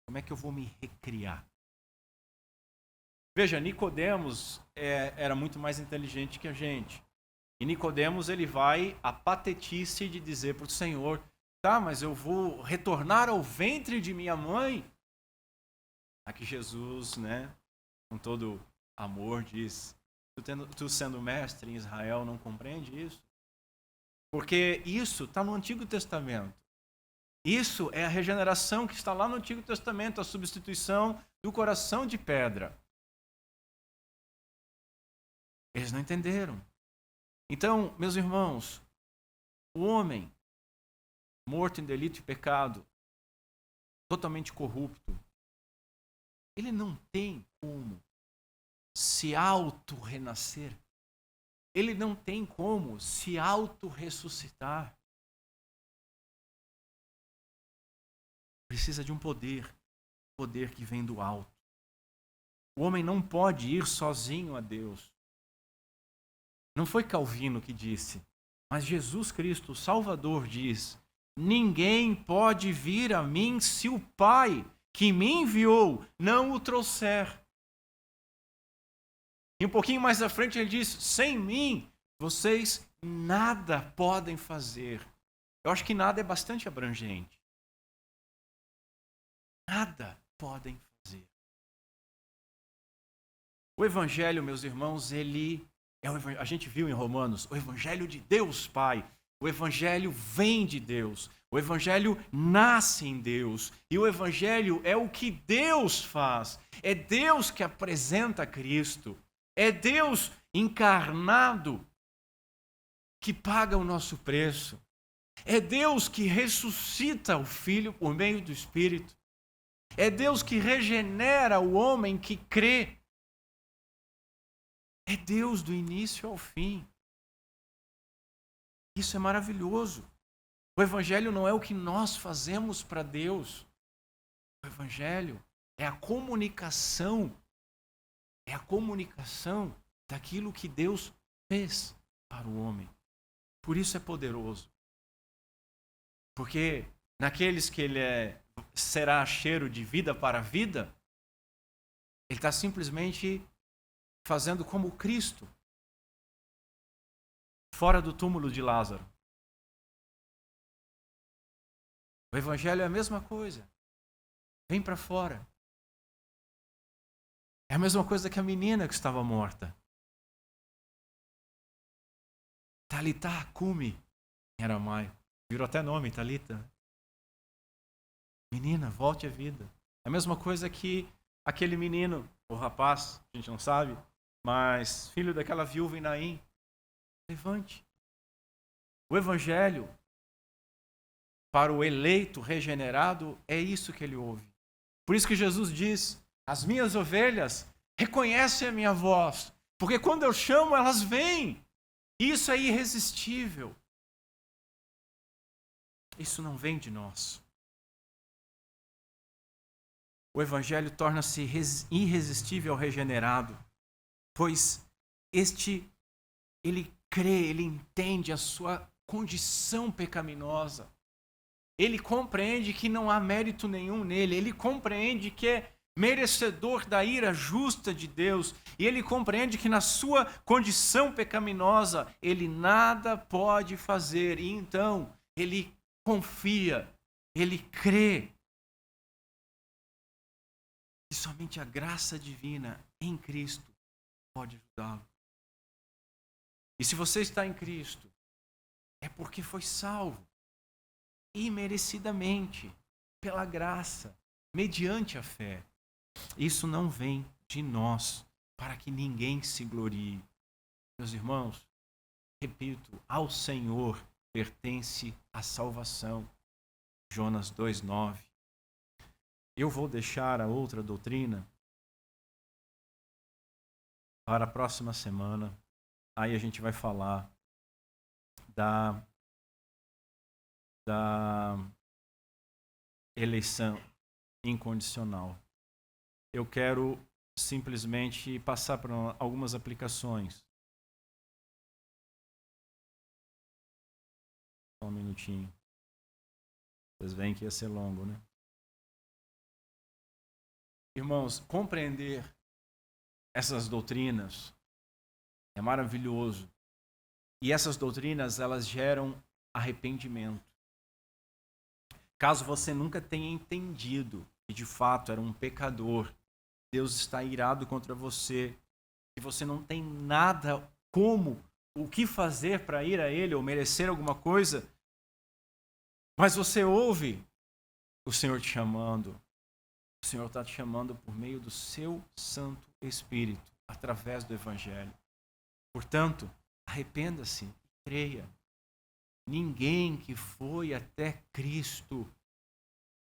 Como é que eu vou me recriar? Veja, Nicodemos era muito mais inteligente que a gente. E Nicodemos, ele vai à patetice de dizer para o Senhor, tá, mas eu vou retornar ao ventre de minha mãe? Aqui Jesus, né, com todo amor, diz, tu sendo mestre em Israel, não compreende isso? Porque isso está no Antigo Testamento. Isso é a regeneração que está lá no Antigo Testamento, a substituição do coração de pedra. Eles não entenderam. Então, meus irmãos, o homem morto em delito e pecado, totalmente corrupto, ele não tem como se auto-renascer. Ele não tem como se auto-ressuscitar. Precisa de um poder que vem do alto. O homem não pode ir sozinho a Deus. Não foi Calvino que disse, mas Jesus Cristo, o Salvador, diz: ninguém pode vir a mim se o Pai que me enviou não o trouxer. E um pouquinho mais à frente ele diz: sem mim vocês nada podem fazer. Eu acho que nada é bastante abrangente. Nada podem fazer. O Evangelho, meus irmãos, ele a gente viu em Romanos, o Evangelho de Deus Pai. O Evangelho vem de Deus. O Evangelho nasce em Deus. E o Evangelho é o que Deus faz. É Deus que apresenta Cristo. É Deus encarnado que paga o nosso preço. É Deus que ressuscita o Filho por meio do Espírito. É Deus que regenera o homem que crê. É Deus do início ao fim. Isso é maravilhoso. O Evangelho não é o que nós fazemos para Deus. O Evangelho é a comunicação. É a comunicação daquilo que Deus fez para o homem. Por isso é poderoso. Porque naqueles que ele será cheiro de vida para a vida, ele está simplesmente fazendo como Cristo, fora do túmulo de Lázaro. O Evangelho é a mesma coisa. Vem para fora. É a mesma coisa que a menina que estava morta. Talitá cumi, em aramaico. Virou até nome, Talita. Menina, volte à vida. É a mesma coisa que aquele menino, o rapaz, a gente não sabe, mas filho daquela viúva em Naim. Levante. O Evangelho, para o eleito regenerado, é isso que ele ouve. Por isso que Jesus diz, as minhas ovelhas reconhecem a minha voz, porque quando eu chamo, elas vêm. Isso é irresistível. Isso não vem de nós. O Evangelho torna-se irresistível ao regenerado, pois ele crê, ele entende a sua condição pecaminosa. Ele compreende que não há mérito nenhum nele, ele compreende que é merecedor da ira justa de Deus, e ele compreende que na sua condição pecaminosa ele nada pode fazer, e então ele confia, ele crê que somente a graça divina em Cristo pode ajudá-lo. E se você está em Cristo, é porque foi salvo imerecidamente, pela graça, mediante a fé. Isso não vem de nós, para que ninguém se glorie. Meus irmãos, repito, ao Senhor pertence a salvação. Jonas 2:9. Eu vou deixar a outra doutrina para a próxima semana. Aí a gente vai falar da eleição incondicional. Eu quero simplesmente passar por algumas aplicações. Só um minutinho. Vocês veem que ia ser longo, né? Irmãos, compreender essas doutrinas é maravilhoso. E essas doutrinas, elas geram arrependimento. Caso você nunca tenha entendido que de fato era um pecador, Deus está irado contra você, e você não tem nada o que fazer para ir a Ele ou merecer alguma coisa, mas você ouve o Senhor te chamando. O Senhor está te chamando por meio do seu Santo Espírito, através do Evangelho. Portanto, arrependa-se e creia. Ninguém que foi até Cristo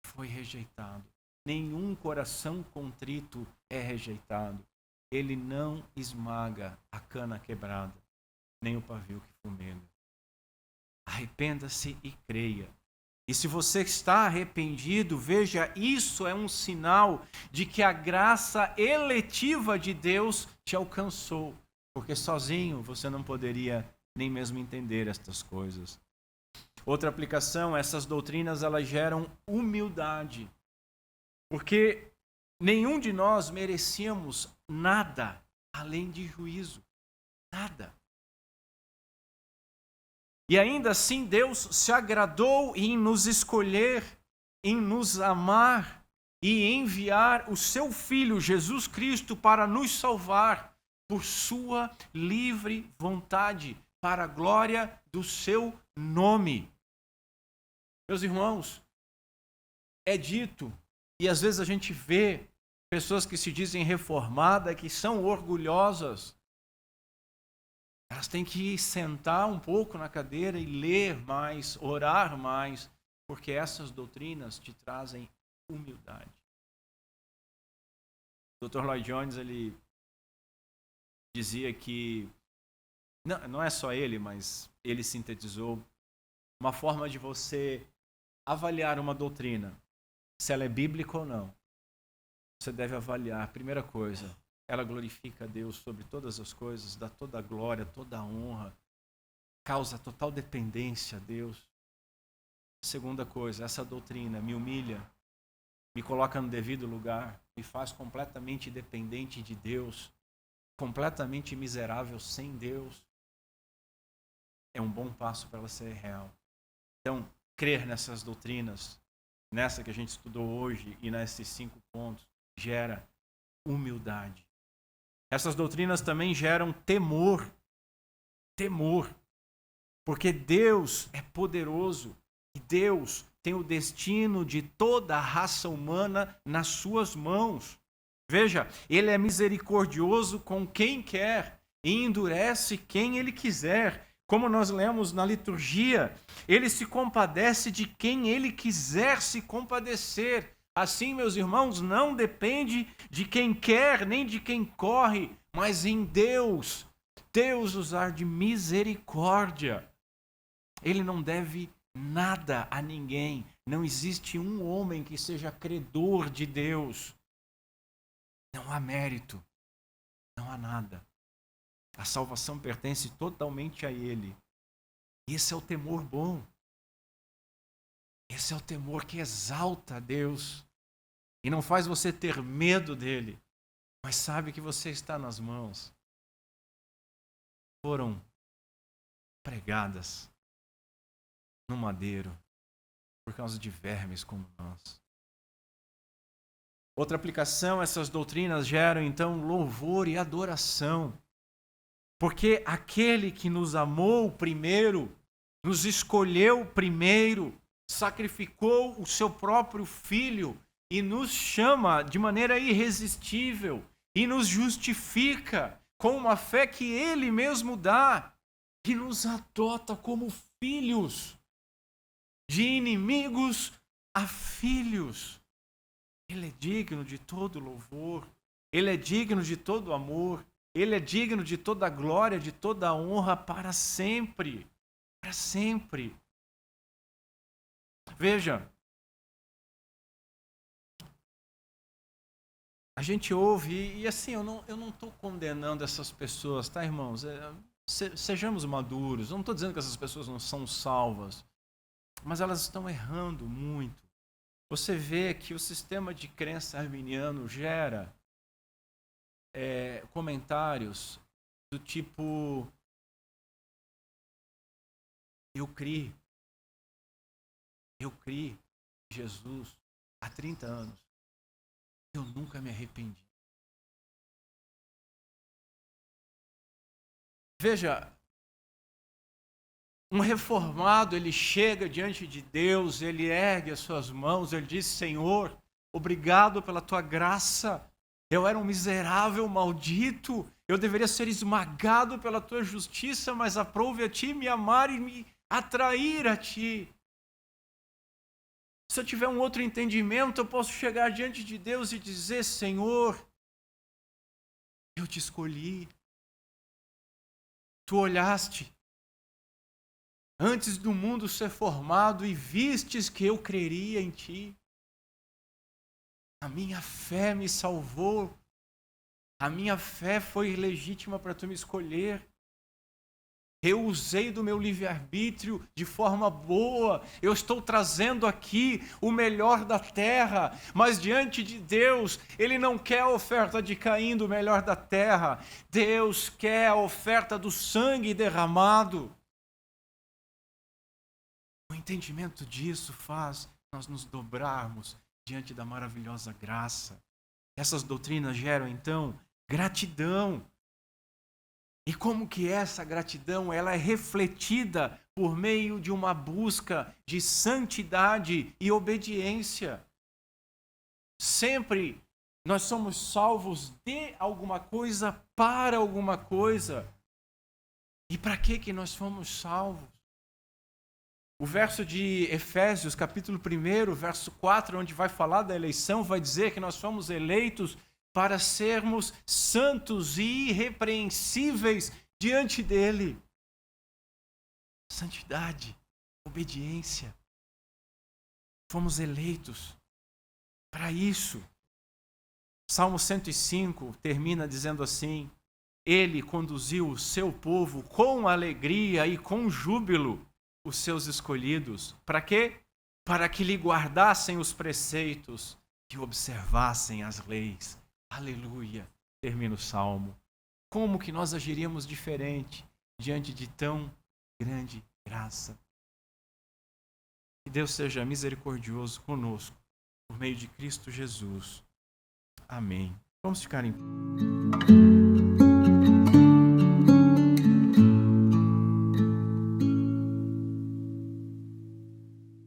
foi rejeitado. Nenhum coração contrito é rejeitado. Ele não esmaga a cana quebrada, nem o pavio que fumega. Arrependa-se e creia. E se você está arrependido, veja, isso é um sinal de que a graça eletiva de Deus te alcançou. Porque sozinho você não poderia nem mesmo entender estas coisas. Outra aplicação, essas doutrinas elas geram humildade. Porque nenhum de nós merecíamos nada além de juízo. Nada. E ainda assim Deus se agradou em nos escolher, em nos amar e enviar o seu Filho Jesus Cristo para nos salvar por sua livre vontade, para a glória do seu nome. Meus irmãos, é dito, e às vezes a gente vê pessoas que se dizem reformadas, que são orgulhosas. Elas têm que sentar um pouco na cadeira e ler mais, orar mais, porque essas doutrinas te trazem humildade. O Dr. Lloyd Jones, ele dizia que, não é só ele, mas ele sintetizou uma forma de você avaliar uma doutrina, se ela é bíblica ou não. Você deve avaliar, primeira coisa, ela glorifica a Deus sobre todas as coisas, dá toda a glória, toda a honra, causa total dependência a Deus. Segunda coisa, essa doutrina me humilha, me coloca no devido lugar, me faz completamente dependente de Deus, completamente miserável sem Deus. É um bom passo para ela ser real. Então, crer nessas doutrinas, nessa que a gente estudou hoje e nesses 5 pontos, gera humildade. Essas doutrinas também geram temor. Temor. Porque Deus é poderoso e Deus tem o destino de toda a raça humana nas suas mãos. Veja, Ele é misericordioso com quem quer e endurece quem Ele quiser. Como nós lemos na liturgia, Ele se compadece de quem Ele quiser se compadecer. Assim, meus irmãos, não depende de quem quer, nem de quem corre, mas em Deus. Deus usar de misericórdia. Ele não deve nada a ninguém. Não existe um homem que seja credor de Deus. Não há mérito. Não há nada. A salvação pertence totalmente a Ele. Esse é o temor bom. Esse é o temor que exalta a Deus. E não faz você ter medo dele, mas sabe que você está nas mãos. Foram pregadas no madeiro por causa de vermes como nós. Outra aplicação, essas doutrinas geram então louvor e adoração. Porque aquele que nos amou primeiro, nos escolheu primeiro, sacrificou o seu próprio Filho e nos chama de maneira irresistível e nos justifica com uma fé que Ele mesmo dá e nos adota como filhos. De inimigos a filhos. Ele é digno de todo louvor, Ele é digno de todo amor, Ele é digno de toda glória, de toda honra para sempre. Para sempre. Veja, a gente ouve, e assim, eu não estou condenando essas pessoas, tá, irmãos? Sejamos maduros, eu não estou dizendo que essas pessoas não são salvas, mas elas estão errando muito. Você vê que o sistema de crença arminiano gera comentários do tipo: eu criei em Jesus há 30 anos, eu nunca me arrependi. Veja, um reformado, ele chega diante de Deus, ele ergue as suas mãos, ele diz: Senhor, obrigado pela tua graça. Eu era um miserável, maldito, eu deveria ser esmagado pela tua justiça, mas aprove a ti me amar e me atrair a ti. Se eu tiver um outro entendimento, eu posso chegar diante de Deus e dizer: Senhor, eu te escolhi. Tu olhaste antes do mundo ser formado e vistes que eu creria em ti. A minha fé me salvou. A minha fé foi legítima para tu me escolher. Eu usei do meu livre-arbítrio de forma boa. Eu estou trazendo aqui o melhor da terra. Mas diante de Deus, Ele não quer a oferta de Caim do melhor da terra. Deus quer a oferta do sangue derramado. O entendimento disso faz nós nos dobrarmos diante da maravilhosa graça. Essas doutrinas geram, então, gratidão. E como que essa gratidão ela é refletida por meio de uma busca de santidade e obediência. Sempre nós somos salvos de alguma coisa para alguma coisa. E para que nós fomos salvos? O verso de Efésios, capítulo 1, verso 4, onde vai falar da eleição, vai dizer que nós fomos eleitos para sermos santos e irrepreensíveis diante dele. Santidade, obediência. Fomos eleitos para isso. Salmo 105 termina dizendo assim: Ele conduziu o seu povo com alegria e com júbilo, os seus escolhidos. Para quê? Para que lhe guardassem os preceitos e observassem as leis. Aleluia, termina o Salmo. Como que nós agiríamos diferente diante de tão grande graça? Que Deus seja misericordioso conosco, por meio de Cristo Jesus. Amém. Vamos ficar em pé.